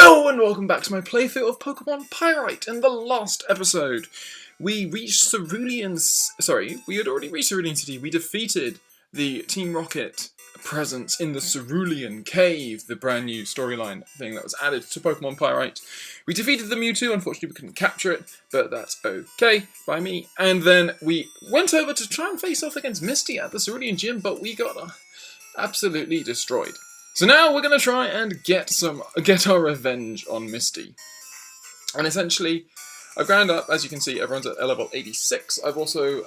Hello and welcome back to my playthrough of Pokemon Pyrite. In the last episode, we reached Cerulean's... we had already reached Cerulean City. We defeated the Team Rocket presence in the Cerulean Cave, the brand new storyline thing that was added to Pokemon Pyrite. We defeated the Mewtwo. Unfortunately, we couldn't capture it, but that's okay by me. And then we went over to try and face off against Misty at the Cerulean Gym, but we got absolutely destroyed. So now we're going to try and get our revenge on Misty. And essentially, I've ground up, as you can see, everyone's at level 86. I've also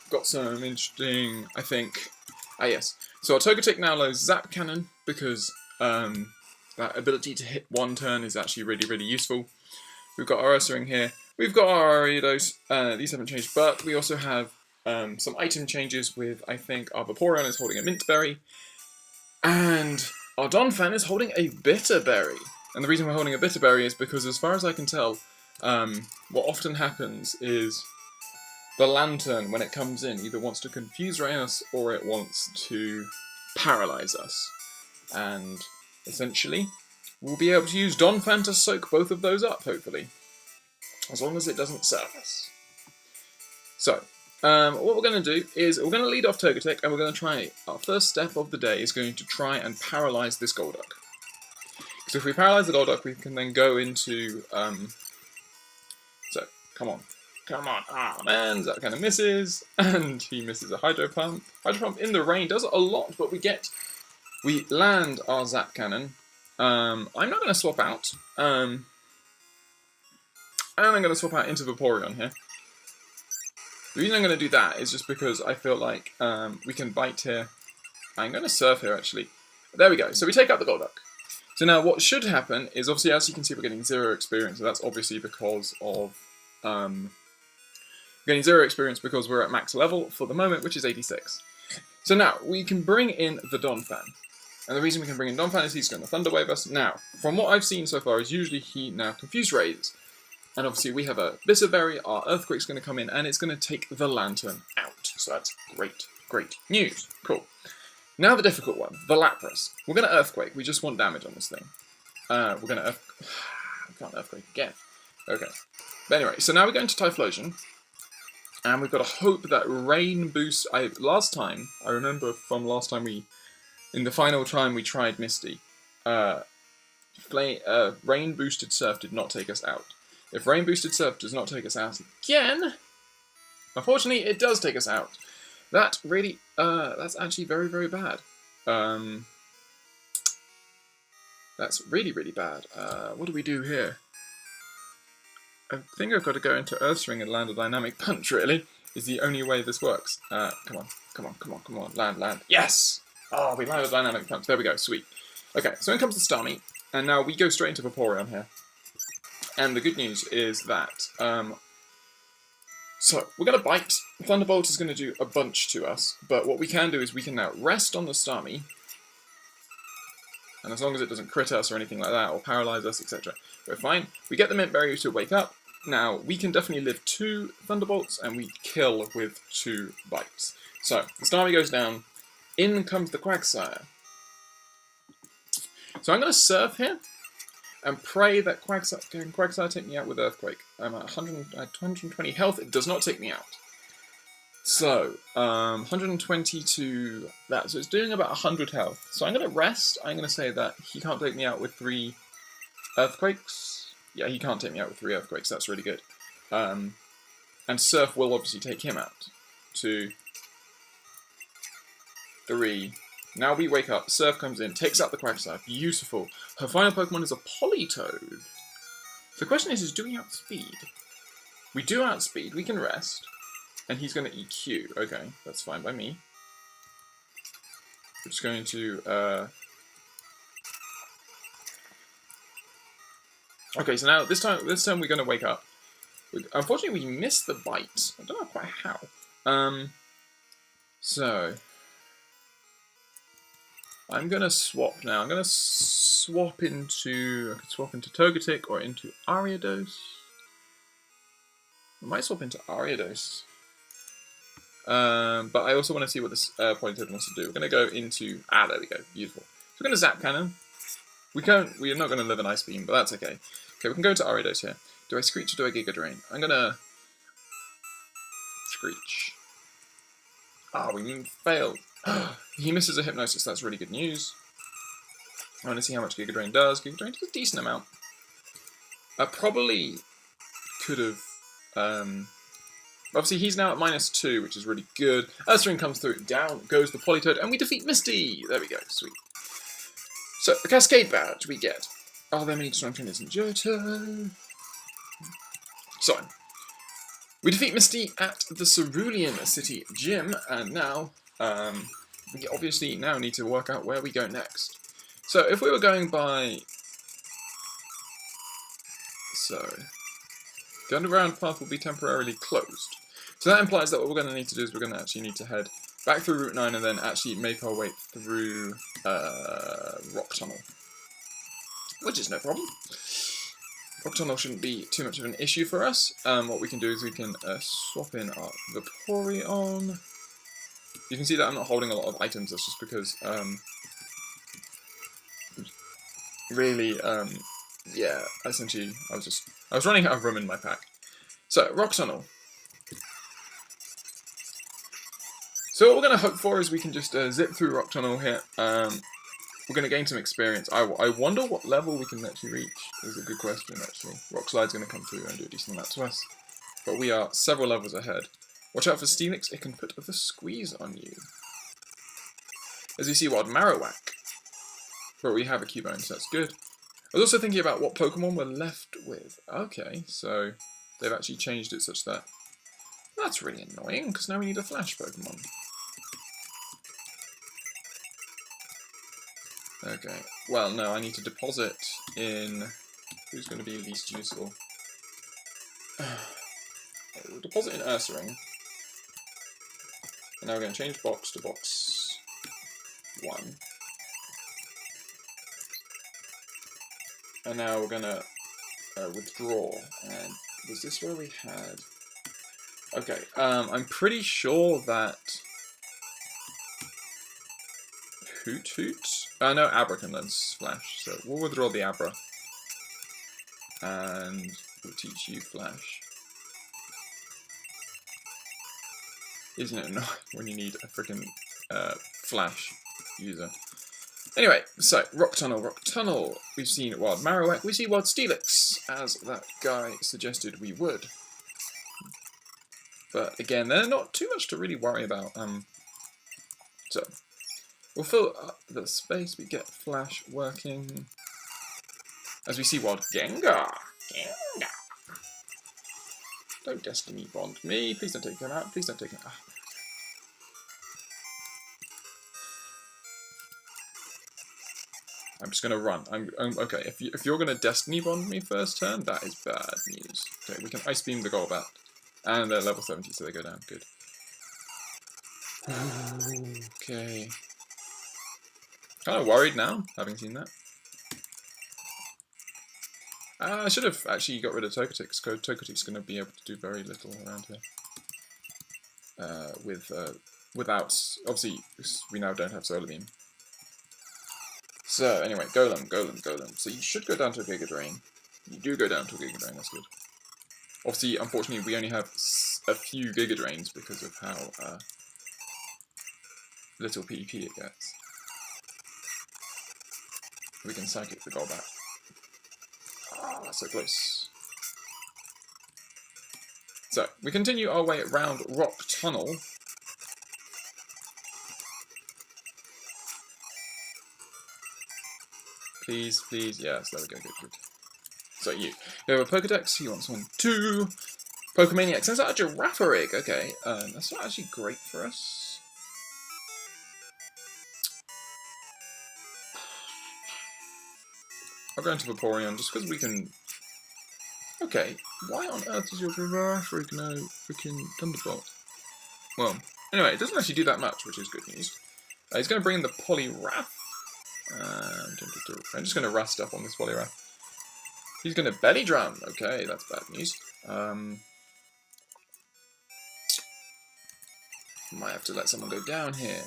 got some interesting, I think... yes. So our Togetic now knows Zap Cannon, because that ability to hit one turn is actually really, really useful. We've got our Ursaring here. We've got our Ariados. These haven't changed, but we also have some item changes with, I think, our Vaporeon is holding a Mint Berry. And our Donphan is holding a Bitter Berry. And the reason we're holding a Bitter Berry is because, as far as I can tell, what often happens is the Lantern, when it comes in, either wants to confuse us or it wants to paralyze us. And essentially, we'll be able to use Donphan to soak both of those up, hopefully. As long as it doesn't serve us. So, what we're going to do is we're going to lead off Togetic, and we're going to try, our first step of the day is going to try and paralyze this Golduck. Because if we paralyze the Golduck, we can then go into, so, come on, ah man, that kind of misses, and he misses a Hydro Pump. Hydro Pump in the rain does a lot, but we land our Zap Cannon. I'm not going to swap out, and I'm going to swap out into Vaporeon here. The reason I'm going to do that is just because I feel like we can bite here. I'm going to Surf here, actually. There we go. So we take out the Golduck. So now what should happen is, obviously, as you can see, we're getting 0 experience. So that's obviously because of... getting 0 experience because we're at max level for the moment, which is 86. So now, we can bring in the Donphan. And the reason we can bring in Donphan is he's going to Thunder Wave us. Now, from what I've seen so far, is usually he now Confuse Rays. And obviously we have a Bitter Berry, our Earthquake's going to come in, and it's going to take the Lantern out. So that's great, great news. Cool. Now the difficult one, the Lapras. We're going to Earthquake, we just want damage on this thing. We're going to we can't Earthquake again. Okay. But anyway, so now we're going to Typhlosion. And we've got to hope that Rain boost... last time, I remember from last time in the final time we tried Misty, Rain boosted Surf did not take us out. If Rain Boosted Surf does not take us out again, unfortunately, it does take us out. That really, that's actually very, very bad. That's really, really bad. What do we do here? I think I've got to go into Ursaring and land a Dynamic Punch, really, is the only way this works. Come on, land. Yes! Oh, we landed a Dynamic Punch. There we go, sweet. Okay, so in comes the Starmie, and now we go straight into Vaporeon here. And the good news is that, so, we're going to bite. Thunderbolt is going to do a bunch to us, but what we can do is we can now rest on the Starmie, and as long as it doesn't crit us or anything like that, or paralyze us, etc., we're fine. We get the Mint Berry to wake up. Now, we can definitely live 2 Thunderbolts, and we kill with 2 bites. So, the Starmie goes down, in comes the Quagsire. So I'm going to Surf here, and pray that Quagsire take me out with Earthquake. I'm at 220 health, it does not take me out. So, 120 to that, so it's doing about 100 health. So I'm going to rest, I'm going to say that he can't take me out with 3 Earthquakes. Yeah, he can't take me out with 3 Earthquakes, that's really good. And Surf will obviously take him out. 2, 3... Now we wake up, Surf comes in, takes out the Quagsire, beautiful. Her final Pokemon is a Politoed. So the question is do we outspeed? We do outspeed, we can rest, and he's going to EQ. Okay, that's fine by me. We're just going to, okay, so now this time we're going to wake up. Unfortunately, we missed the bite. I don't know quite how. So... I'm going to swap now. I'm going to swap into... I could swap into Togetic or into Ariados. I might swap into Ariados. But I also want to see what this Politoed wants to do. We're going to go into... there we go. Beautiful. So we're going to Zap Cannon. We are not going to live in Ice Beam, but that's okay. Okay, we can go to Ariados here. Do I Screech or do I Giga Drain? I'm going to Screech. Ah, we failed. He misses a Hypnosis, that's really good news. I want to see how much Giga Drain does. Giga Drain does a decent amount. I probably could have... obviously, he's now at -2, which is really good. Ursaring comes through, down goes the Politoed, and we defeat Misty! There we go, sweet. So, the Cascade Badge we get. Are there many strong trainers in Johto? So, we defeat Misty at the Cerulean City Gym, and now, we obviously now need to work out where we go next. So, if we were going by... So, the underground path will be temporarily closed. So that implies that what we're going to need to do is we're going to actually need to head back through Route 9 and then actually make our way through Rock Tunnel. Which is no problem. Rock Tunnel shouldn't be too much of an issue for us. What we can do is we can swap in our Vaporeon. You can see that I'm not holding a lot of items, that's just because, really, yeah, essentially, I was running out of room in my pack. So, Rock Tunnel. So what we're going to hope for is we can just zip through Rock Tunnel here. We're going to gain some experience. I wonder what level we can actually reach. Is a good question, actually. Rock Slide's going to come through and do a decent amount to us. But we are several levels ahead. Watch out for Steelix, it can put the squeeze on you. As you see, Wild Marowak. But we have a Cubone, so that's good. I was also thinking about what Pokemon we're left with. Okay, so they've actually changed it such that... That's really annoying, because now we need a Flash Pokemon. Okay, well, no, I need to deposit in... Who's going to be least useful? We'll deposit in Ursaring. And now we're going to change box to box 1. And now we're going to withdraw. And was this where we had... Okay, I'm pretty sure that... Hoot Hoot? No, Abra can learn Flash, so we'll withdraw the Abra. And we'll teach you Flash. Isn't it annoying when you need a freaking Flash user? Anyway, so, Rock Tunnel. We've seen Wild Marowak, we see Wild Steelix, as that guy suggested we would. But again, they're not too much to really worry about. So, we'll fill up the space, we get Flash working. As we see Wild Gengar. Gengar! Don't Destiny Bond me, please don't take him out, please don't take him out. I'm just gonna run. Okay. If you're gonna Destiny Bond me first turn, that is bad news. Okay, we can Ice Beam the Golbat, and they're level 70, so they go down. Good. Okay. Kind of worried now, having seen that. I should have actually got rid of Togetic, because Togetic's going to be able to do very little around here. Without, obviously, we now don't have Solar Beam. So, anyway, Golem. So you should go down to a Giga Drain. You do go down to a Giga Drain, that's good. Obviously, unfortunately, we only have a few Giga Drains because of how little PvP it gets. We can Psychic the Golbat. Ah, that's so close. So, we continue our way around Rock Tunnel. Please, yes, there we go, good. So you have a Pokedex, he wants one too. Pokemaniac sends out a Girafarig, okay, that's not actually great for us. I'll go into Vaporeon just because we can... Okay, why on earth is your Girafarig no freaking Thunderbolt? Well, anyway, it doesn't actually do that much, which is good news. He's going to bring in the Poliwrath. I'm just going to rust up on this Poliwrath. He's going to Belly Drum. Okay, that's bad news. Might have to let someone go down here.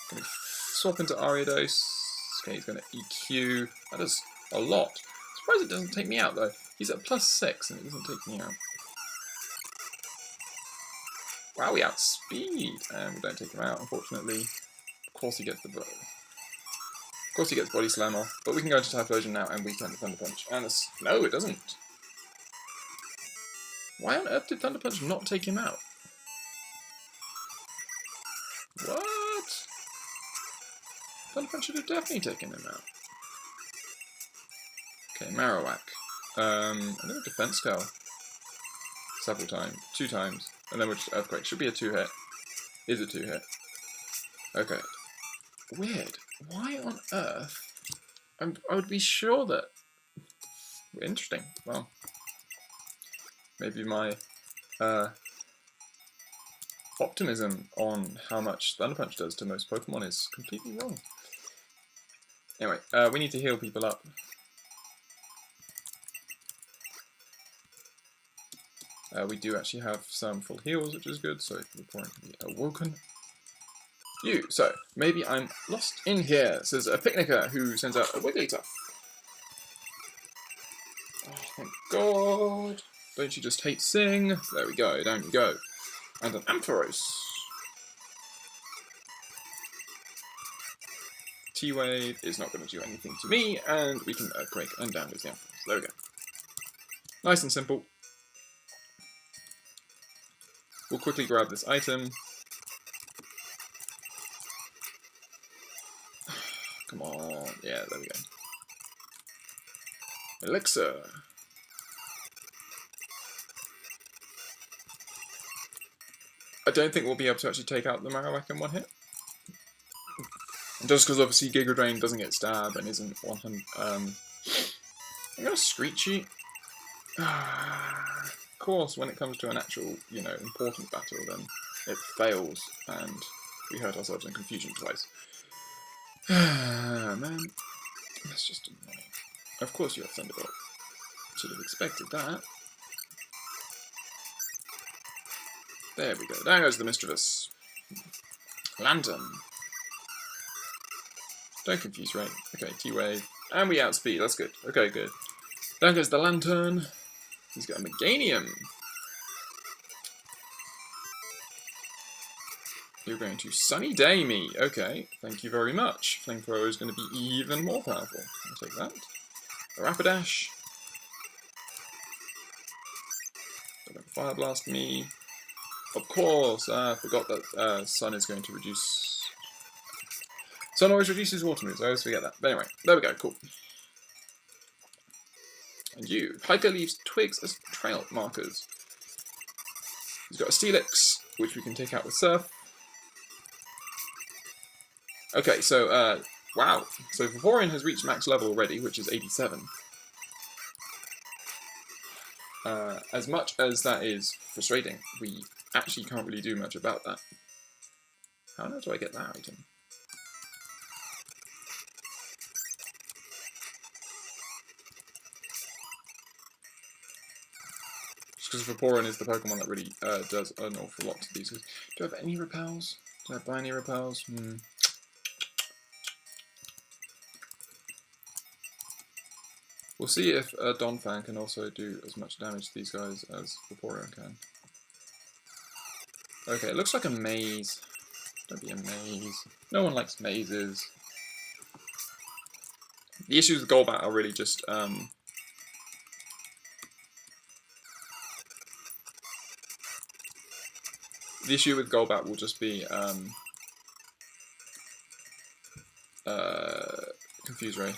Going to swap into Ariados. Okay, he's going to EQ. That is a lot. Surprised it doesn't take me out, though. He's at +6, and it doesn't take me out. Wow, we outspeed, and we don't take him out, unfortunately. Of course he gets the blow. Of course he gets body slam off, but we can go into Typhlosion now, and we can Thunder Punch. And it's... no, it doesn't. Why on earth did Thunder Punch not take him out? What? Thunder Punch should have definitely taken him out. Okay, Marowak. I'm going to Defense Tail. Several times. 2 times. And then we'll just Earthquake. Should be a 2-hit. Is a 2-hit. Okay. Weird. Why on earth? I would be sure that... interesting. Well, maybe my optimism on how much Thunder Punch does to most Pokemon is completely wrong. Anyway, we need to heal people up. We do actually have some full heals, which is good, so Vaporeon can be awoken. So, maybe I'm lost in here, says a Picnicker who sends out a Wigglytuff. Oh, thank God. Don't you just hate Sing? There we go, down you go. And an Ampharos. T-Wave is not going to do anything to me, and we can Earthquake and down goes the Ampharos. There we go. Nice and simple. We'll quickly grab this item. Come on. Yeah, there we go. Elixir. I don't think we'll be able to actually take out the Marowak in one hit. Just because obviously Giga Drain doesn't get stab and isn't 100. I'm gonna Screechy. Of course, when it comes to an actual, you know, important battle, then it fails, and we hurt ourselves in confusion twice. Man, that's just annoying. Of course you have Thunderbolt. Should have expected that. There we go. There goes the Mischievous. Lantern. Don't confuse, right? Okay, T-Wave. And we outspeed. That's good. Okay, good. Down goes the Lantern. He's got a Meganium. You're going to Sunny Day me. Okay, thank you very much. Flamethrower is going to be even more powerful. I'll take that. A Rapidash. Fire Blast me. Of course, I forgot that Sun is going to reduce... Sun always reduces water moves, I always forget that. But anyway, there we go, cool. And you. Hiker leaves twigs as trail markers. He's got a Steelix, which we can take out with Surf. Okay, so, wow. So Vaporeon has reached max level already, which is 87. As much as that is frustrating, we actually can't really do much about that. How do I get that item? Just because Vaporeon is the Pokemon that really does an awful lot to these. Do I have any repels? Do I buy any repels? We'll see if Donphan can also do as much damage to these guys as Vaporeon can. Okay, it looks like a maze. Don't be a maze. No one likes mazes. The issues with Golbat are really just... the issue with Golbat will just be Confuse Ray.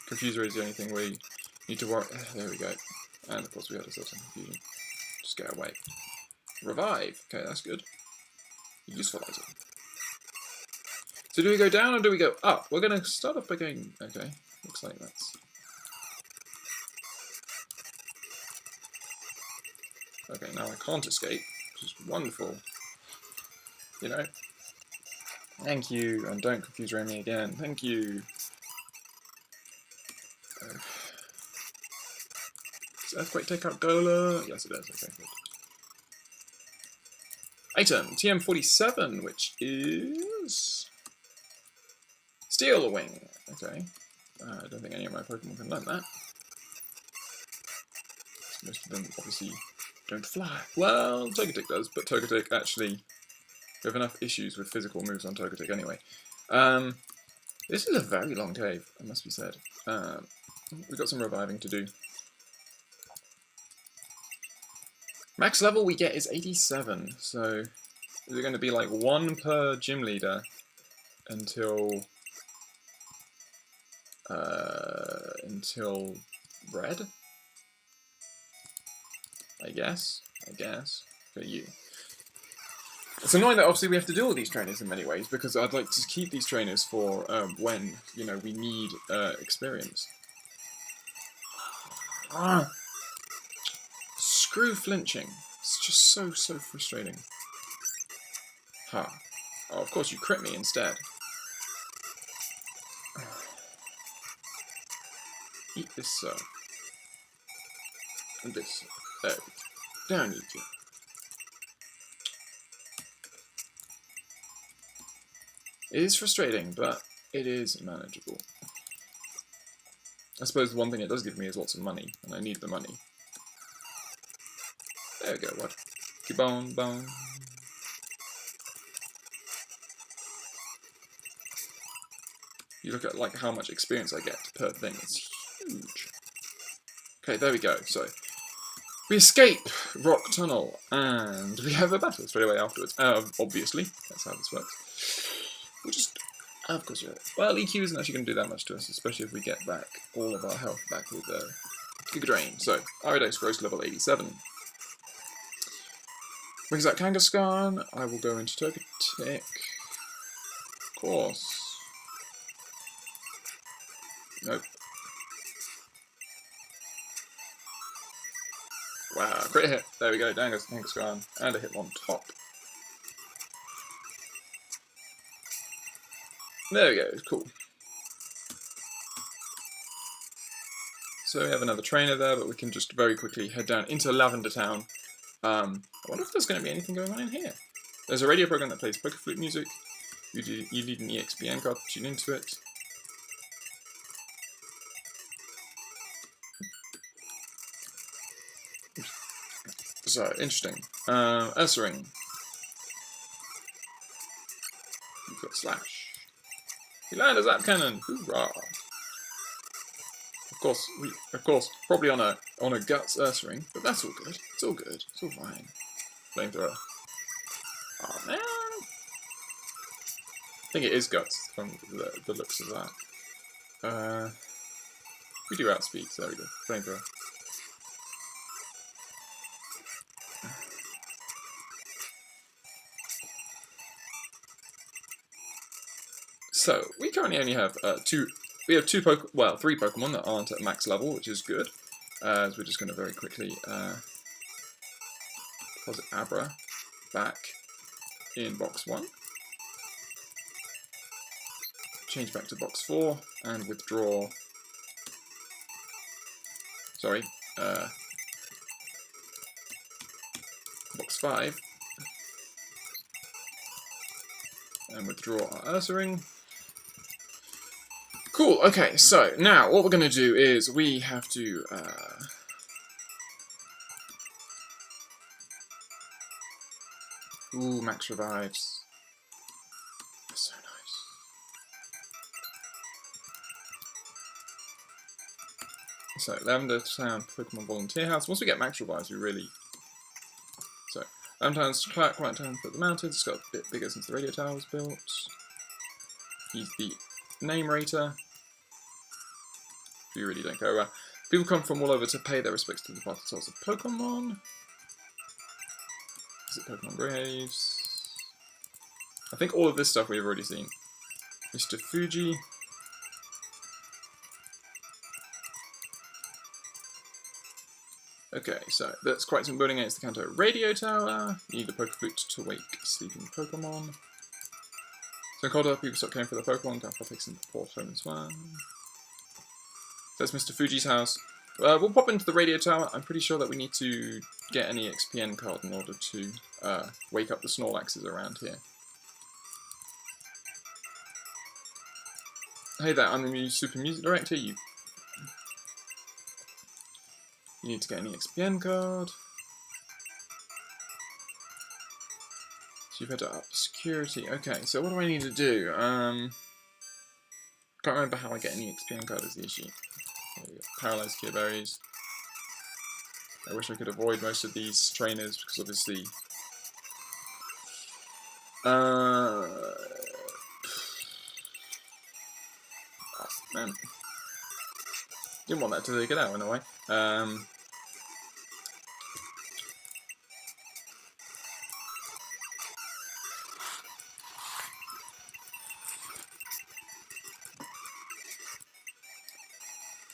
Confuse Ray is the only thing we need to worry. There we go. And of course we had ourselves some confusion. Just get away. Revive. Okay, that's good. Useful item. So do we go down or do we go up? We're going to start off by going... Okay, looks like that's... Okay, now I can't escape, which is wonderful. You know? Thank you, and don't confuse me again. Thank you. Does Earthquake take out Gola? Yes, it does. Okay, good. Item, TM47, which is... Steel Wing. Okay. I don't think any of my Pokemon can learn that. Most of them obviously don't fly. Well, Togetic does, but Togetic actually... We have enough issues with physical moves on Togetic anyway. This is a very long cave, it must be said. We've got some reviving to do. Max level we get is 87, so is it going to be like 1 per gym leader until red? I guess. For you. It's annoying that obviously we have to deal with these trainers in many ways, because I'd like to keep these trainers for when, you know, we need experience. Screw flinching. It's just so frustrating. Ha. Oh, of course you crit me instead. Eat this, sir. And this. There we go. Down you go. It is frustrating, but it is manageable. I suppose the one thing it does give me is lots of money, and I need the money. There we go, what? Bone, bone. You look at like how much experience I get per thing, it's huge. Okay, there we go, so we escape Rock Tunnel, and we have a battle straight away afterwards. Obviously, that's how this works. We'll just, of course, well, EQ isn't actually going to do that much to us, especially if we get back all of our health back with Giga Drain. So, Iridex gross level 87. Brings out Kangaskhan. I will go into Togetic. Of course. Nope. Wow, crit hit. There we go, Kangaskhan. And a hit on top. There we go, cool. So we have another trainer there, but we can just very quickly head down into Lavender Town. I wonder if there's going to be anything going on in here. There's a radio program that plays Poké Flute music. You need an EXPN card to tune into it. So, interesting. Ursaring. You've got Slash. We land a Zap Cannon! Hoorah! Of course, probably on a Guts Ursaring, but that's all good. It's all good. It's all fine. Flamethrower. Oh man! I think it is Guts from the looks of that. We do outspeed, so there we go. Flamethrower. So we currently only have three Pokemon that aren't at max level, which is good. As we're just going to very quickly deposit Abra back in box 1. Change back to box 4 and withdraw. Sorry, box 5 and withdraw our Ursaring. Cool, okay, so now what we're going to do is we have to ooh, max revives. So nice. So, Lavender Town Pokemon Volunteer House. Once we get max revives, we really... So, Lavender Town's Quiet Town for the mountains. It's got a bit bigger since the radio tower was built. He's the name rater. You really don't go. People come from all over to pay their respects to the departed souls of Pokemon. Is it Pokemon Graves? I think all of this stuff we've already seen. Mr. Fuji. Okay, so that's quite some building against the Kanto Radio Tower. You need the Poké Flute to wake sleeping Pokemon. So cold up, people start caring for their Pokemon. Down takes in Port Home as well. That's Mr. Fuji's house. We'll pop into the radio tower. I'm pretty sure that we need to get an EXPN card in order to wake up the Snorlaxes around here. Hey there, I'm the new Super Music Director. You need to get an EXPN card. So you've had to up security. Okay, so what do I need to do? Can't remember how I get an EXPN card is the issue. Paralyzed Cure Berries. I wish I could avoid most of these trainers because obviously man. Didn't want that to take it out in a way.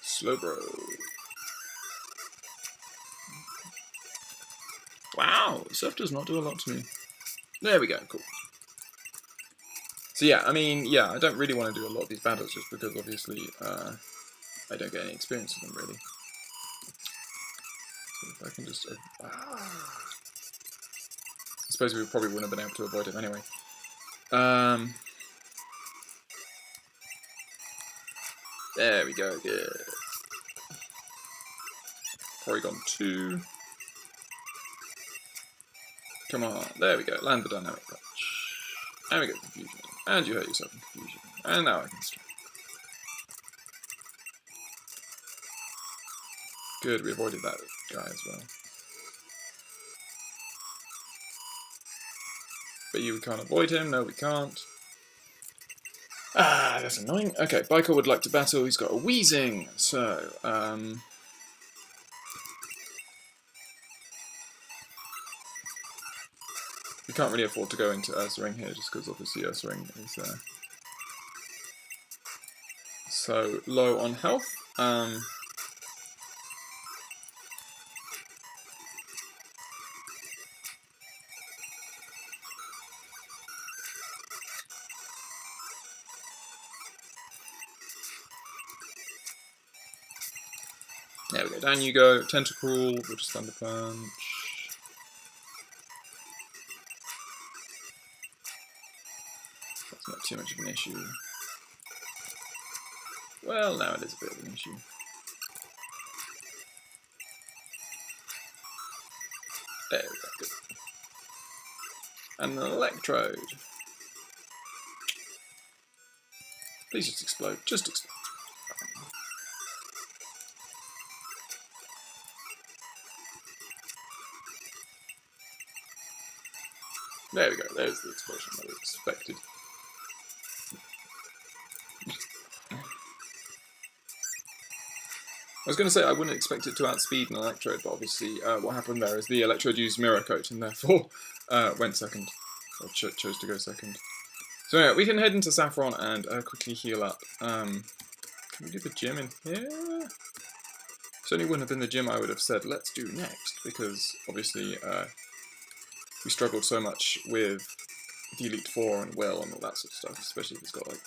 Slowbro. Wow, stuff does not do a lot to me. There we go, cool. So yeah, I mean, yeah, I don't really want to do a lot of these battles just because obviously I don't get any experience with them really. So if I can just... I suppose we probably wouldn't have been able to avoid him anyway. There we go, good. Porygon 2. Come on, there we go, land the dynamic punch. And we get confusion. And you hurt yourself in confusion. And now I can strike. Good, we avoided that guy as well. But you can't avoid him, no we can't. Ah, that's annoying. Okay, Biker would like to battle, he's got a Wheezing, so, we can't really afford to go into Ursaring here, just because obviously Ursaring is so low on health. There we go, down you go. Tentacruel, we'll just Thunder Punch. That's not too much of an issue. Well, now it is a bit of an issue. There we go, good. And an Electrode. Please just explode, just explode. There we go, there's the explosion that we expected. I was going to say I wouldn't expect it to outspeed an Electrode, but obviously what happened there is the Electrode used Mirror Coat and therefore went second, or chose to go second. So anyway, we can head into Saffron and quickly heal up. Can we do the gym in here? Certainly wouldn't have been the gym I would have said let's do next, because obviously we struggled so much with the Elite Four and Will and all that sort of stuff, especially if it's got like...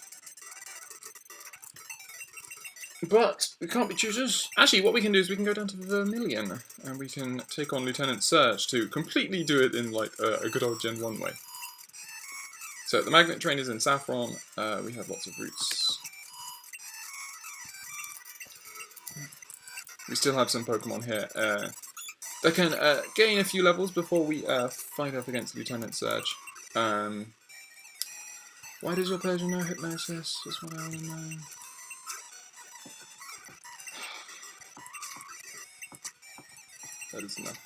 But we can't be choosers. Actually, what we can do is we can go down to Vermilion and we can take on Lieutenant Surge to completely do it in like a good old Gen 1 way. So the Magnet Train is in Saffron. We have lots of routes. We still have some Pokemon here that can gain a few levels before we fight up against Lieutenant Surge. Why does your pleasure know Hypnosis? That's what I want to know. That is enough.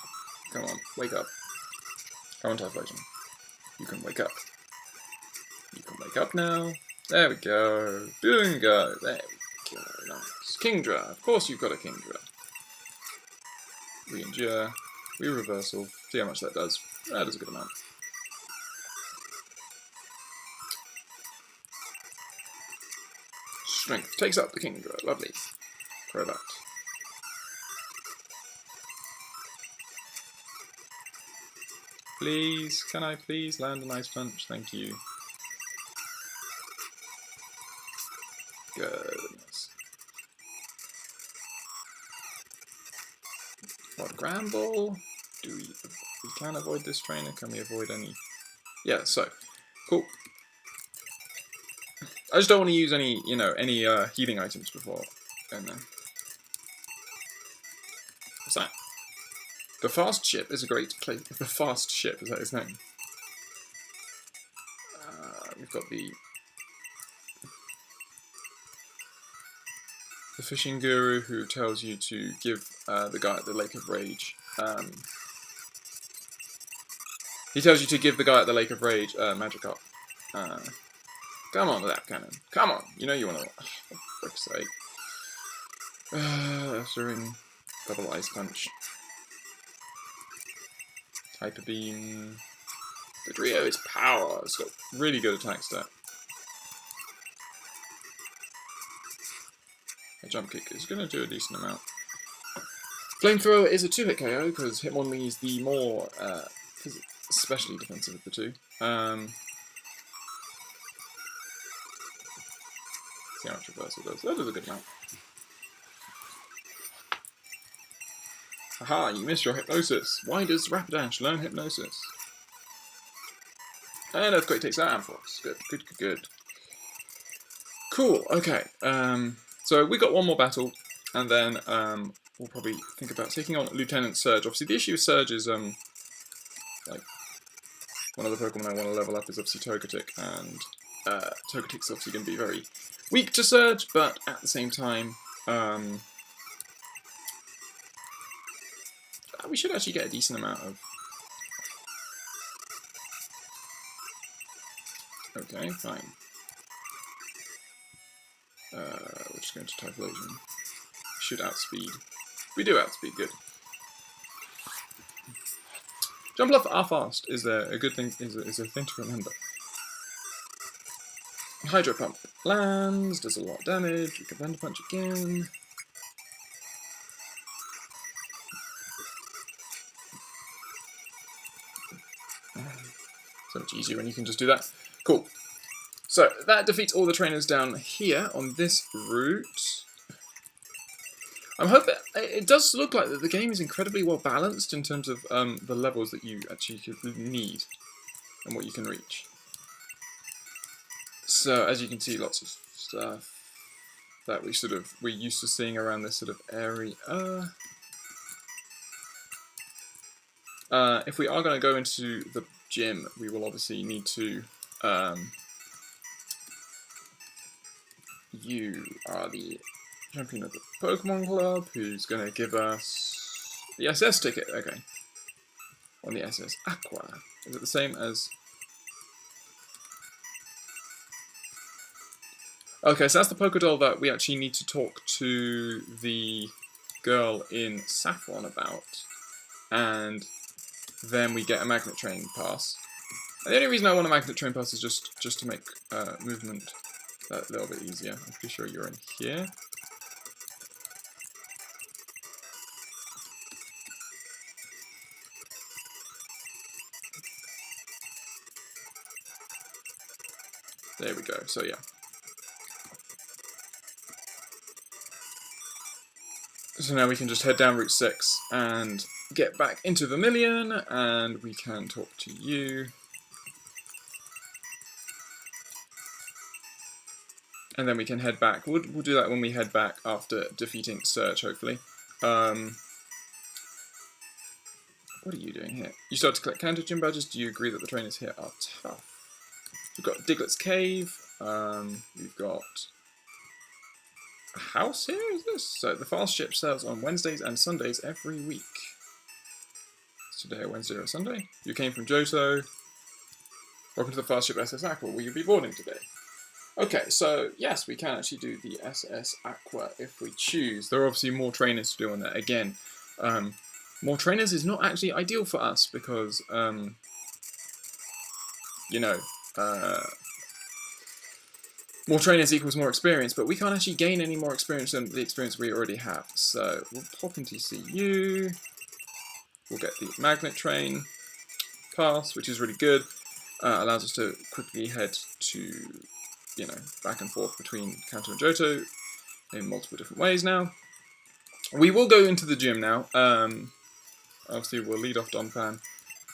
Come on, wake up. Come on, Typhlosion. You can wake up. You can wake up now. There we go. Bingo. There we go. Nice. Kingdra. Of course you've got a Kingdra. We endure. We reversal. See how much that does. That is a good amount. Strength takes up the Kingdra. Lovely. Crobat. Please, can I please land an Ice Punch? Thank you. Goodness. What, Gramble? Do we can avoid this trainer? Can we avoid any? Yeah, so, cool. I just don't want to use any, any healing items before going there. What's that? The fast ship is a great place. The fast ship, is that his name? We've got the fishing guru who tells you to give the guy at the Lake of Rage. He tells you to give the guy at the Lake of Rage Magikarp. Come on, Lap Cannon. Come on. You know you want to. Oh, for frick's sake. Ring. Double Ice Punch. Hyper Beam. The Drio is power. It's got really good attack stat. A jump kick is going to do a decent amount. Flamethrower is a 2-hit KO because Hitmonlee is the more especially defensive of the two. See how much reversal does. That does a good amount. Haha, you missed your Hypnosis. Why does Rapidash learn Hypnosis? And Earthquake takes that Ampharos. Good, good, good, good. Cool, okay. So we got one more battle, and then we'll probably think about taking on Lieutenant Surge. Obviously, the issue with Surge is, like, one of the Pokemon I want to level up is obviously Togetic, and Togetic's obviously going to be very weak to Surge, but at the same time, we should actually get a decent amount of... Okay, fine. We're just going to Typhlosion. Should outspeed. We do outspeed, good. Jump Bluff are fast is a good thing, is a thing to remember. Hydro Pump lands, does a lot of damage, we can Thunder Punch again. So much easier when you can just do that. Cool. So that defeats all the trainers down here on this route. I'm hoping it does look like that the game is incredibly well balanced in terms of the levels that you actually need and what you can reach. So as you can see, lots of stuff that we're used to seeing around this sort of area. If we are going to go into the gym, we will obviously need to. You are the champion of the Pokemon Club, who's going to give us the SS ticket. Okay. On the SS Aqua. Is it the same as... Okay, so that's the Pokédoll that we actually need to talk to the girl in Saffron about. And then we get a Magnet Train pass. And the only reason I want a Magnet Train pass is just to make movement a little bit easier. I'm pretty sure you're in here. There we go, so yeah. So now we can just head down Route 6 and get back into Vermilion, and we can talk to you. And then we can head back. We'll do that when we head back after defeating Surge, hopefully. What are you doing here? You start to collect counter gym badges. Do you agree that the trainers here are tough? We've got Diglett's Cave. We've got a house here, is this? So the fast ship sails on Wednesdays and Sundays every week. Is today a Wednesday or a Sunday? You came from Johto. Welcome to the fast ship SS Aqua. Will you be boarding today? Okay, so yes, we can actually do the SS Aqua if we choose. There are obviously more trainers to do on that. Again, more trainers is not actually ideal for us because, you know, more trainers equals more experience, but we can't actually gain any more experience than the experience we already have. So we'll pop into CU. We'll get the Magnet Train pass, which is really good. Allows us to quickly head to, you know, back and forth between Kanto and Johto in multiple different ways now. We will go into the gym now. Obviously, we'll lead off Donphan.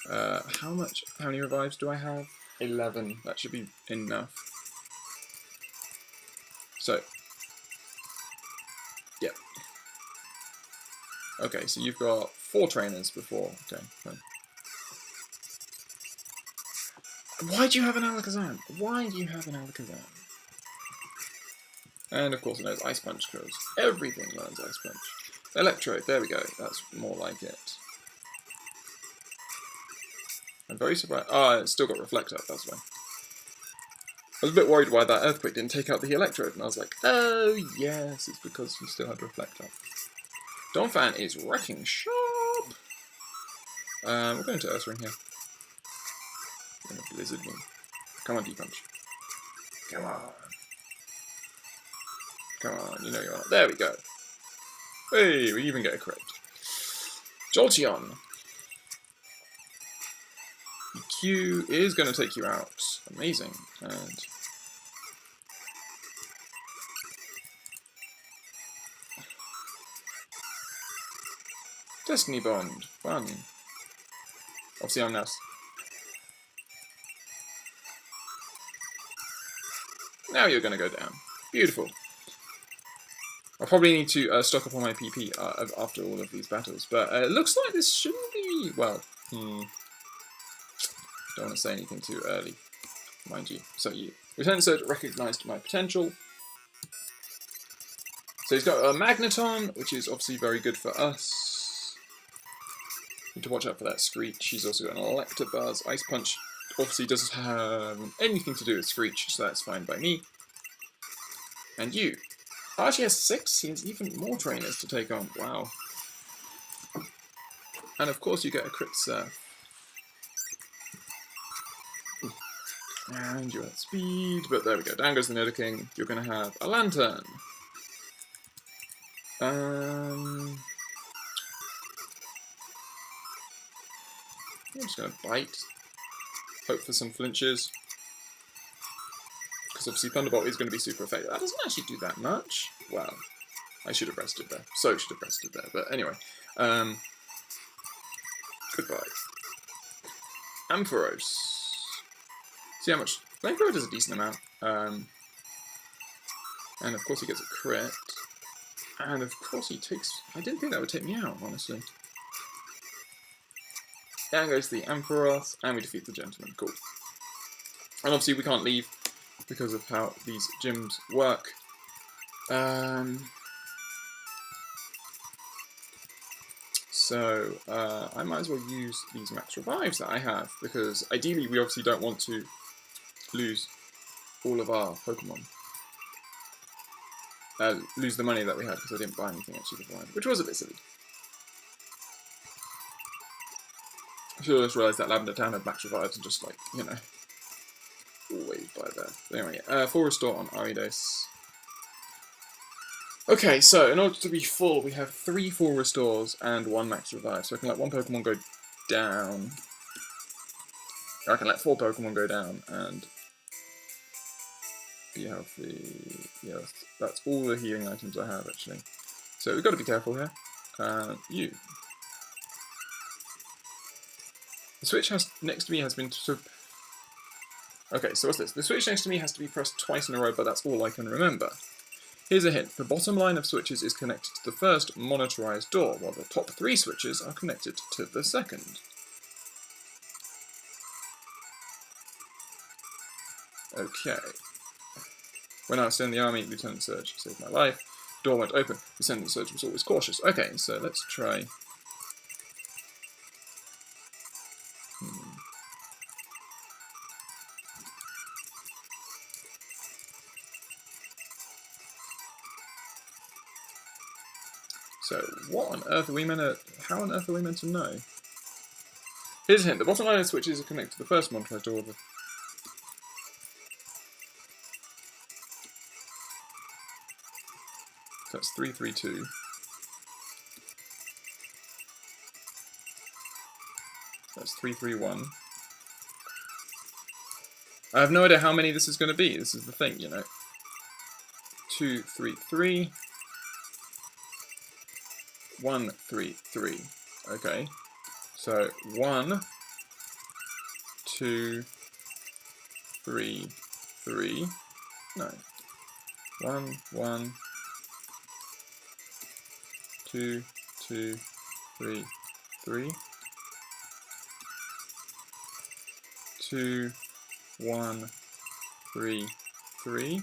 How many revives do I have? 11. That should be enough. So, yeah. Okay, so you've got 4 trainers before. Okay, fine. Why do you have an Alakazam? Why do you have an Alakazam? And of course it knows Ice Punch, because everything learns Ice Punch. Electrode, there we go. That's more like it. I'm very surprised. Ah, it's still got Reflect Up, that's why. I was a bit worried why that Earthquake didn't take out the Electrode, and I was like, oh yes, it's because you still had Reflect Up. Donphan is wrecking shop! We're going to Ursaring here. We're going to Blizzard me. Come on, D-Punch. Come on. Come on, you know you are. There we go. Hey, we even get a crit. Jolteon. Q is going to take you out. Amazing. And Destiny Bond. Fun. Obviously I'm now. Now you're going to go down. Beautiful. I'll probably need to stock up on my PP after all of these battles, but it looks like this shouldn't be, well, don't want to say anything too early, mind you. So Lieutenant Surge recognised my potential. So he's got a Magneton, which is obviously very good for us. Need to watch out for that Screech. He's also got an Electabuzz. Ice Punch obviously doesn't have anything to do with Screech, so that's fine by me. And you. Archie has 6, he has even more trainers to take on, wow. And of course you get a crit surf. And you're at speed, but there we go, down goes the Nidoking. You're going to have a Lantern. I'm just going to bite. Hope for some flinches. Because obviously Thunderbolt is going to be super effective. That doesn't actually do that much. Well, I should have rested there. So should have rested there. But anyway. Goodbye. Ampharos. See how much... Flamethrower does a decent amount. And of course he gets a crit. And of course he takes... I didn't think that would take me out, honestly. Down goes the Ampharos. And we defeat the Gentleman. Cool. And obviously we can't leave because of how these gyms work. So I might as well use these max revives that I have, because ideally we obviously don't want to lose all of our Pokemon. Lose the money that we had because I didn't buy anything actually beforehand, which was a bit silly. I should have just realised that Lavender Town had max revives and just, like, you know, always buy that. But anyway, full restore on Aridos. Okay, so in order to be full, we have 3 full restores and 1 max revive. So I can let 1 Pokemon go down. Or I can let 4 Pokemon go down and be healthy. Yes, that's all the healing items I have, actually. So we've got to be careful here. You. The switch next to me has been sort of... Okay, so what's this? The switch next to me has to be pressed twice in a row, but that's all I can remember. Here's a hint. The bottom line of switches is connected to the first monitorized door, while the top 3 switches are connected to the second. Okay. When I was still in the army, Lieutenant Surge saved my life. Door went open. Lieutenant Surge was always cautious. Okay, so let's try... So, what on earth are we meant to... How on earth are we meant to know? Here's a hint. The bottom line of switches are connected to the first monitorized door. That's 332. That's 331. I have no idea how many this is going to be. This is the thing, you know. 233. 133. Okay. So 1, 2, 3, 3. No. 1, 1, 2, 2, 3, 3, 2, 1, 3, 3.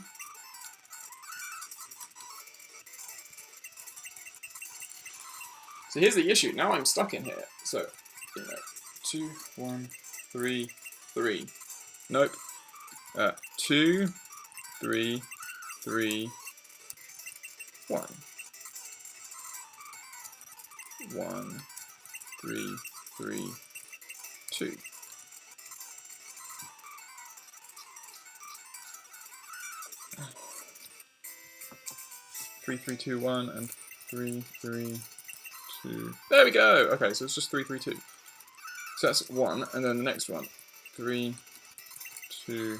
So here's the issue. Now I'm stuck in here. So, 2, 1, 3, 3. Nope. 2, 3, 3, 1. 1, 3, 3, 2. Three, three, two, one, and 3, 3, 2. There we go. Okay, so it's just 3, 3, 2. So that's 1, and then the next one, 3, 2,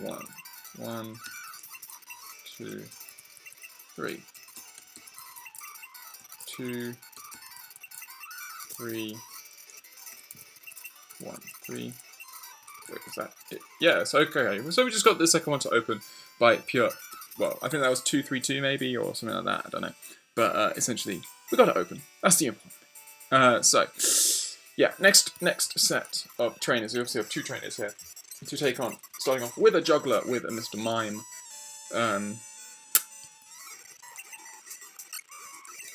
1, 1, 2, 3, 2, 3, 1, 3. Wait, is that it? Yeah, so okay. So we just got the second one to open by pure. Well, I think that was 2, 3, 2 maybe, or something like that. I don't know. But essentially, we got it open. That's the important thing. So, yeah, next set of trainers. We obviously have 2 trainers here to take on. Starting off with a juggler with a Mr. Mime.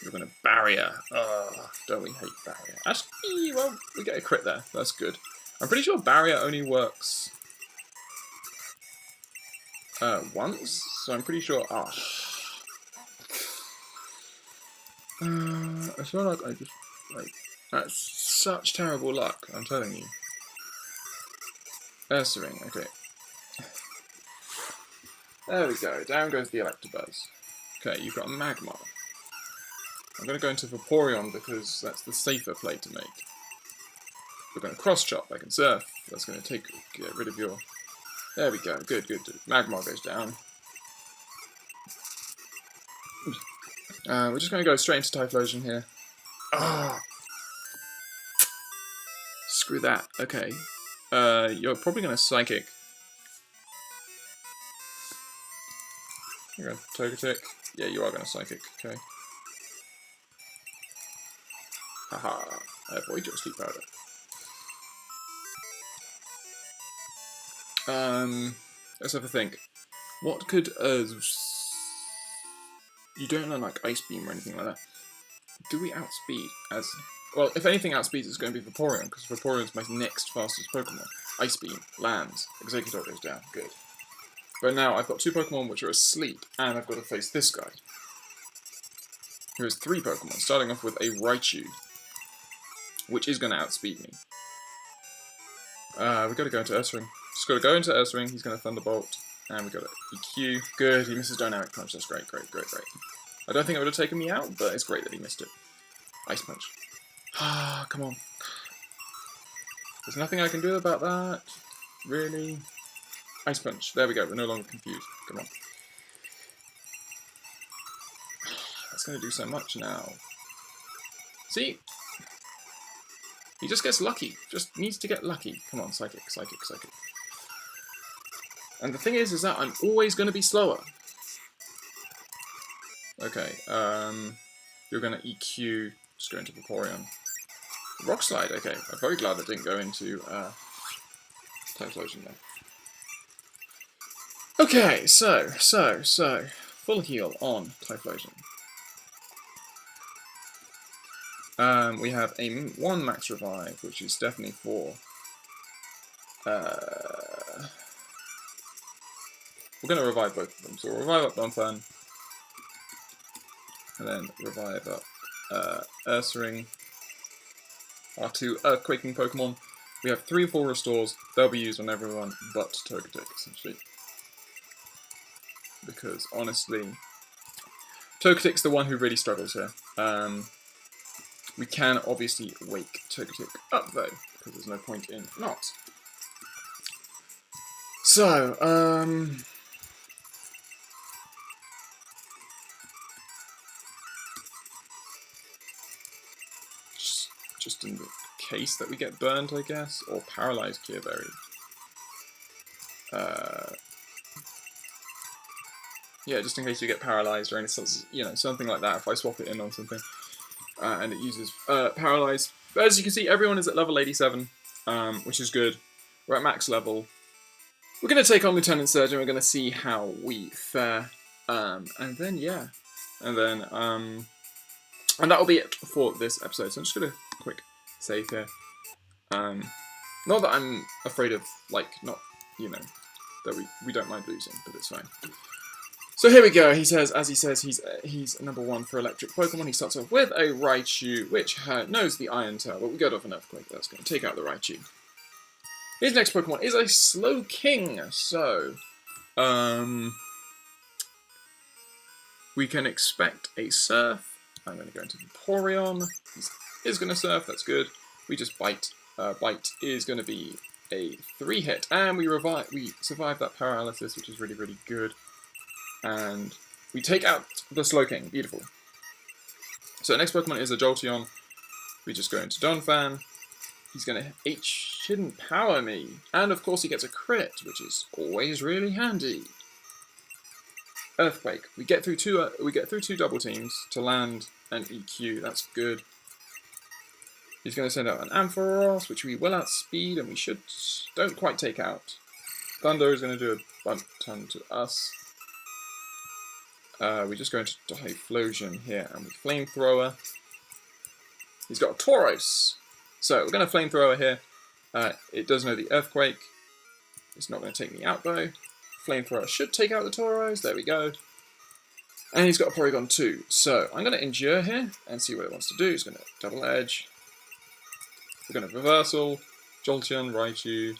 We're going to barrier. Don't we hate barrier? Actually, well, we get a crit there. That's good. I'm pretty sure barrier only works once, so I'm pretty sure. I feel like I just that's such terrible luck. I'm telling you. Ursaring, okay. There we go. Down goes the Electabuzz. Okay, you've got a Magmar. I'm going to go into Vaporeon because that's the safer play to make. We're going to Cross Chop like in Surf. That's going to get rid of your. There we go. Good, good. Magmar goes down. We're just going to go straight into Typhlosion here. Ah! Screw that. Okay. You're probably going to Psychic. You're going to Togetic. Yeah, you are going to Psychic. Okay. Haha. Avoid your Sleep Powder. Let's have a think. What could you don't learn like Ice Beam or anything like that. Do we outspeed as well? If anything outspeeds, it's going to be Vaporeon because Vaporeon's my next fastest Pokemon. Ice Beam lands. Executor goes down. Good. But now I've got 2 Pokemon which are asleep, and I've got to face this guy, who has 3 Pokemon, starting off with a Raichu, which is going to outspeed me. We've got to go into Ursaring. Just got to go into Ursaring. He's going to Thunderbolt. And we got an EQ. Good, he misses Dynamic Punch. That's great, great, great, great. I don't think it would have taken me out, but it's great that he missed it. Ice Punch. Ah, come on. There's nothing I can do about that. Really? Ice Punch. There we go. We're no longer confused. Come on. That's going to do so much now. See? He just gets lucky. Just needs to get lucky. Come on, Psychic, Psychic, Psychic. And the thing is that I'm always going to be slower. Okay, you're going to EQ, just go into Vaporeon. Rock Slide, okay. I'm very glad that didn't go into Typhlosion there. Okay, so, full heal on Typhlosion. We have a 1 Max Revive, which is definitely for we're going to revive both of them. So we'll revive up Donphan, and then revive up Ursaring, our 2 Earthquaking Pokemon. We have 3 full restores. They'll be used on everyone but Togetic, essentially. Because, honestly, Togetic's the one who really struggles here. We can obviously wake Togetic up, though, because there's no point in not. So, just in the case that we get burned, I guess, or paralyzed Kyurberry. Yeah, just in case you get paralyzed or anything, you know, something like that. If I swap it in on something, and it uses paralyze. But as you can see, everyone is at level 87, which is good. We're at max level. We're going to take on Lieutenant Surge, and we're going to see how we fare. And then yeah, and that will be it for this episode. So I'm just going to quick save here. Not that I'm afraid of, like, not, you know, that we don't mind losing, but it's fine. So here we go. He says, as he says, he's number 1 for electric Pokemon. He starts off with a Raichu, which knows the Iron Tail, but we got off an Earthquake. That's going to take out the Raichu. His next Pokemon is a Slowking. So, we can expect a Surf. I'm going to go into Vaporeon. He is going to Surf. That's good. We just Bite. Bite is going to be a 3-hit, and we survive that paralysis, which is really, really good. And we take out the Slowking. Beautiful. So next Pokemon is a Jolteon. We just go into Donphan. He's going to Hidden Power me. And of course he gets a crit, which is always really handy. Earthquake. We get through two double teams to land an EQ. That's good. He's going to send out an Ampharos, which we will outspeed, and we don't quite take out. Thunder is going to do a bunt ton to us. We just go into Typhlosion here, and we Flamethrower. He's got a Tauros. So we're going to Flamethrower here. It does know the Earthquake. It's not going to take me out though. Flamethrower should take out the Tauros. There we go. And he's got a Porygon too. So I'm going to Endure here and see what it wants to do. It's going to Double Edge. We're going to Reversal. Jolteon, Raichu.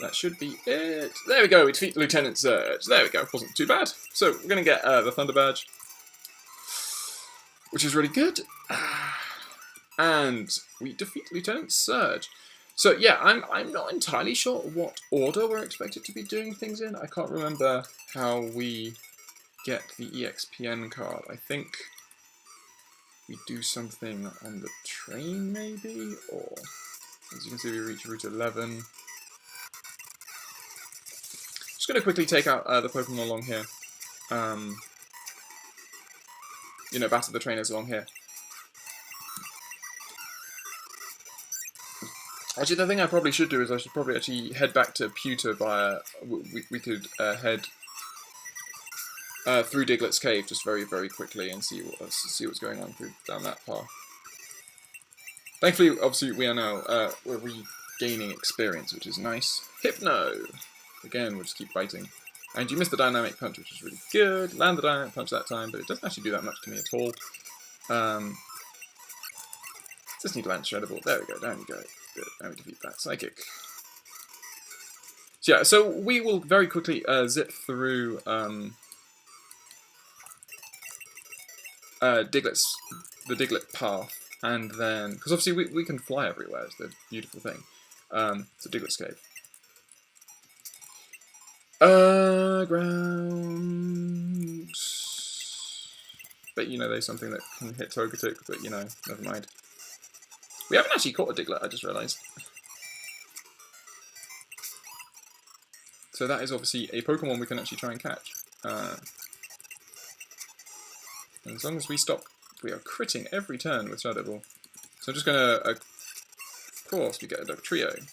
That should be it. There we go. We defeat Lieutenant Surge. There we go. Wasn't too bad. So we're going to get the Thunder Badge, which is really good. And we defeat Lieutenant Surge. So yeah, I'm not entirely sure what order we're expected to be doing things in. I can't remember how we get the EXPN card. I think we do something on the train maybe, or as you can see we reach Route 11. Just going to quickly take out the Pokemon along here. You know, battle the trainers along here. Actually, the thing I probably should do is I should probably actually head back to Pewter via... We could head through Diglett's Cave just very, very quickly and see what's going on down that path. Thankfully, obviously, we are now we're regaining experience, which is nice. Hypno! Again, we'll just keep biting. And you missed the Dynamic Punch, which is really good. Land the Dynamic Punch that time, but it doesn't actually do that much to me at all. Just need to land Shreddable. There we go, down you go. Good, now we defeat that. Psychic. So yeah, so we will very quickly zip through the Diglett path, and then, because obviously we can fly everywhere, it's the beautiful thing. So Diglett's Cave. Ground. But you know, there's something that can hit Togetic, but you know, never mind. We haven't actually caught a Diglett, I just realised. So that is obviously a Pokemon we can actually try and catch. And as long as we stop, we are critting every turn with Shadowball. So I'm just going to, of course, we get a Dugtrio.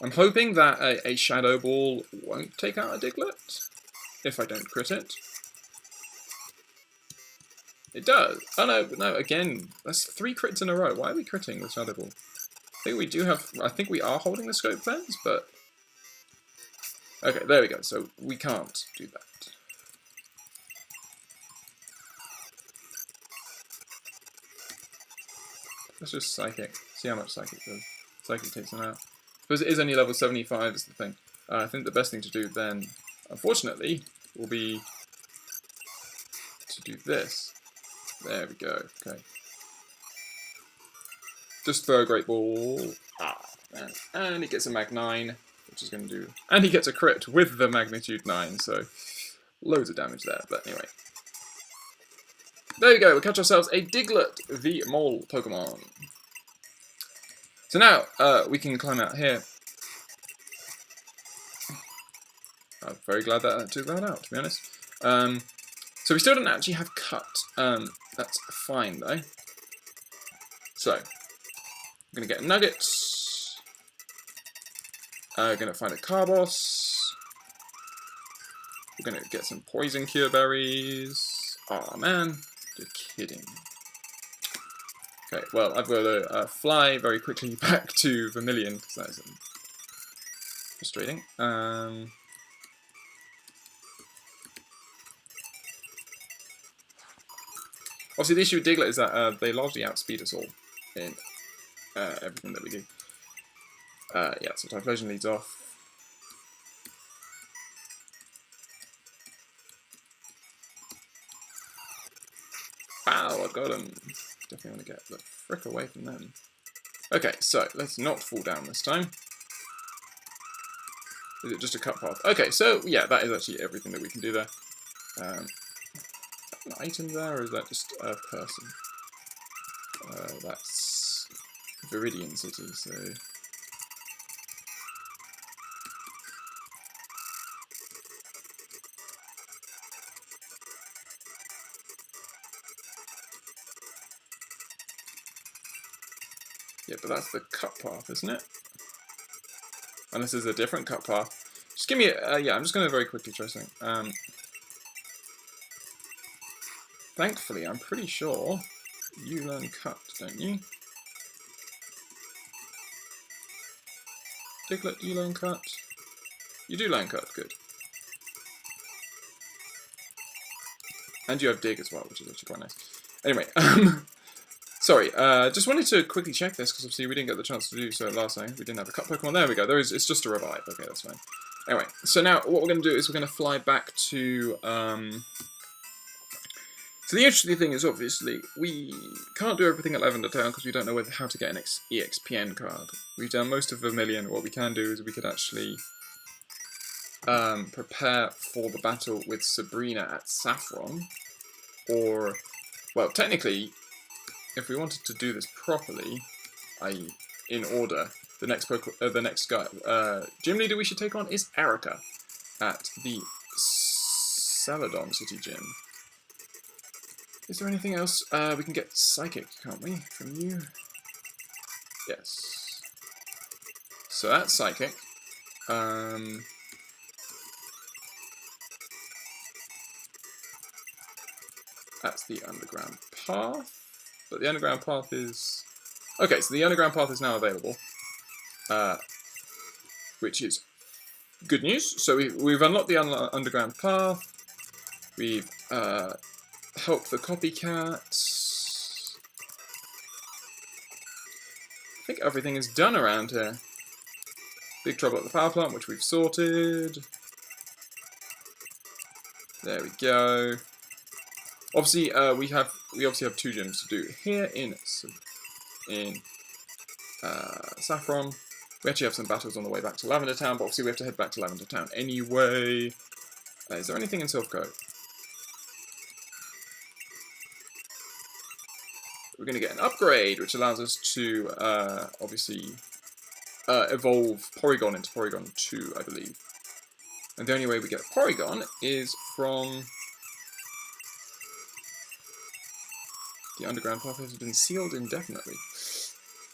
I'm hoping that a Shadow Ball won't take out a Diglett, if I don't crit it. It does. Oh no, no, again, that's 3 crits in a row. Why are we critting with Shadow Ball? I think we do have, I think we are holding the Scope Lens, but... Okay, there we go, so we can't do that. Let's just Psychic, see how much Psychic does. Psychic takes them out. I suppose it is only level 75 is the thing. I think the best thing to do then, unfortunately, will be to do this. There we go, okay. Just throw a Great Ball. And he gets a Mag 9, which is going to do... And he gets a crit with the Magnitude 9, so loads of damage there, but anyway. There we go, we catch ourselves a Diglett, the Mole Pokemon. So now, we can climb out here. I'm very glad that I took that out, to be honest. So we still don't actually have cut. That's fine, though. So, I'm going to get nuggets. Going to find a carbos. We're going to get some poison cure berries. Aw, man. You're kidding. Okay, well, I've got to fly very quickly back to Vermilion, because that is frustrating. Obviously, the issue with Diglett is that they largely outspeed us all in everything that we do. Yeah, so Typhlosion leads off. Wow, I got him. Definitely want to get the frick away from them. Okay, so let's not fall down this time. Is it just a cut path? Okay, so yeah, that is actually everything that we can do there. Is that an item there, or is that just a person? That's Viridian City, so... Yeah, but that's the cut path, isn't it? Unless there's a different cut path. Just give me a... yeah, I'm just going to very quickly try something. Thankfully, I'm pretty sure you learn cut, don't you? Diglett, do you learn cut? You do learn cut, good. And you have dig as well, which is actually quite nice. Anyway, sorry, just wanted to quickly check this, because obviously we didn't get the chance to do so last time. We didn't have a cut Pokemon. There we go. It's just a revive. Okay, that's fine. Anyway, so now what we're going to do is we're going to fly back to... So the interesting thing is, obviously, we can't do everything at Lavender Town because we don't know how to get an EXPN card. We've done most of Vermilion. What we can do is we could actually prepare for the battle with Sabrina at Saffron. Or, well, technically, if we wanted to do this properly, i.e. in order, the next gym leader we should take on is Erica at the Celadon City Gym. Is there anything else? We can get Psychic, can't we, from you? Yes. So that's Psychic. That's the underground path. But the underground path is... Okay, so the underground path is now available. Which is good news. So we've unlocked the underground path. We've helped the copycats. I think everything is done around here. Big trouble at the power plant, which we've sorted. There we go. Obviously, we obviously have 2 gyms to do here in Saffron. We actually have some battles on the way back to Lavender Town, but obviously we have to head back to Lavender Town anyway. Is there anything in Silphco? We're going to get an upgrade, which allows us to, obviously, evolve Porygon into Porygon 2, I believe. And the only way we get Porygon is from... The underground path has been sealed indefinitely.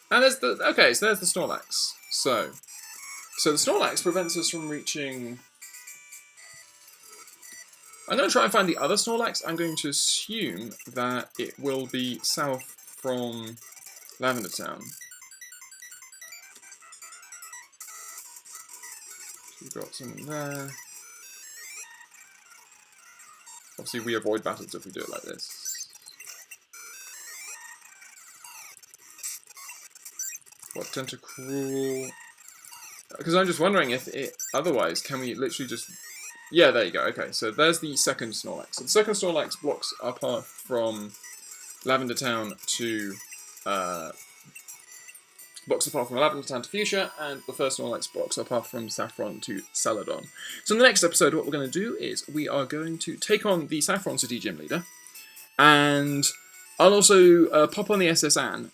And there's the... Okay, so there's the Snorlax. So the Snorlax prevents us from reaching... I'm going to try and find the other Snorlax. I'm going to assume that it will be south from Lavender Town. We've got some there. Obviously, we avoid battles if we do it like this. What, Tentacruel? Because I'm just wondering if it... Otherwise, can we literally just... Yeah, there you go. Okay, so there's the second Snorlax. So the second Snorlax blocks our path from Lavender Town to... blocks the path from Lavender Town to Fuchsia, and the first Snorlax blocks our path from Saffron to Celadon. So in the next episode, what we're going to do is we are going to take on the Saffron City Gym Leader, and I'll also pop on the SS Anne,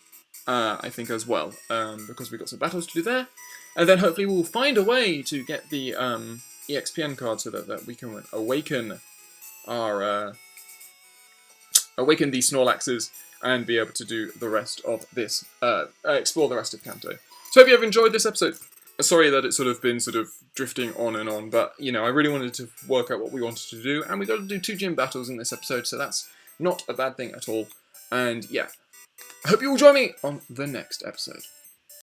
I think, as well, because we've got some battles to do there, and then hopefully we'll find a way to get the EXPN card so that we can awaken our awaken these Snorlaxes and be able to do the rest of this, explore the rest of Kanto. So hope you have enjoyed this episode. Sorry that it's been drifting on and on, but you know, I really wanted to work out what we wanted to do, and we got to do 2 gym battles in this episode, so that's not a bad thing at all. And yeah, I hope you will join me on the next episode.